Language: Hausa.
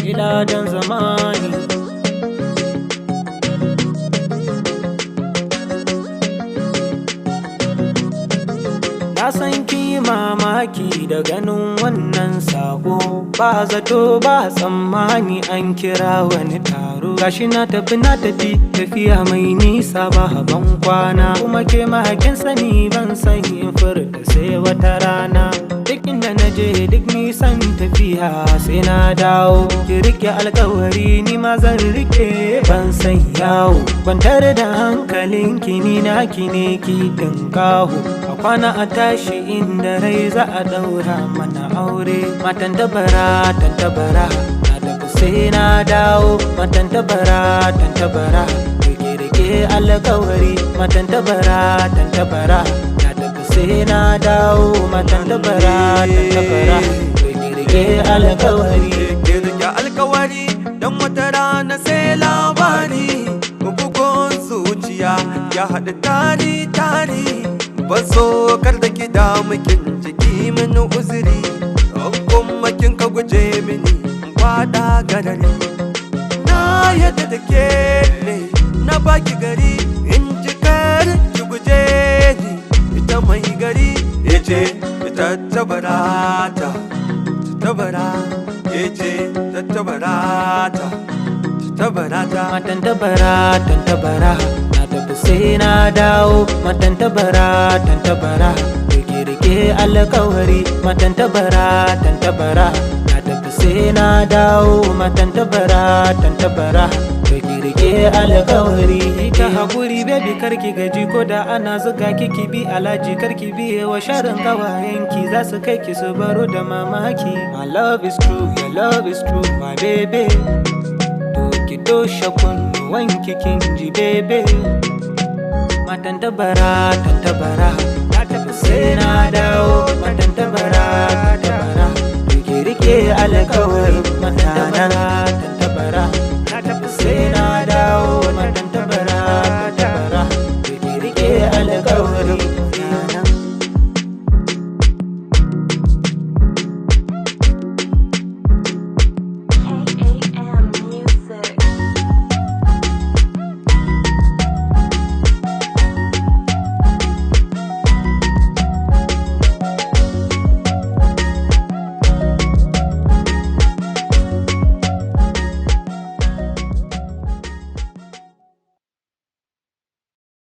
Gidajen zamani. Na san ki mamaki da ganin wannan sako, ba zato ba tsammani an kira wani taro. Gashi na tafi tafiya mai nisa ba ban kwana, kuma ke mahakin sani ban san in furta sai wata rana. Duk inda na je duk nisan tafiya sai na dawo, ki rike alkawari ni ma zan rike ban san yawo. Kwantar da hankalinki ni naki ne ki dinkaho, a kwana a tashi inda rai za a daura mana aure. Matan tabara tantabara na tafi sai na dawo. Matan tabara tantabara rike alkawari. Matan tabara tantabara na tafi sai na dawo. Matan tabara tantabara rike alkawari. Rike alkawari don wata rana sai labari. Bugun zuciya ya haɗu tari ban so kar da ki damu kin jiki mini uzuri, kuma kin ka guje mini fada gadari. Na yadda da ke ne na baki gari, in ji kar ki guje ni. Ita mai gari yace ita tabarata yace ta tabarata. Matan tabara tantabara na tafi sai na dawo. Matan tabara tantabara rike alkawari. Matan tabara tantabara na tafi sai na dawo. Matan tabara tantabara rike alkawari. Ita hakuri baby karki gaji, ko da ana zuga kiki bi alaji. Karki biye wa sharin kawayenki, za su kai ki su baro da mamaki. My love is true, your love is true, my baby. Ki doshe kunnuwanki kin ji bebe. Matan tabara tantabara na tafi sai na dawo. Matan tabara tantabara rike alkawari. Matan tabara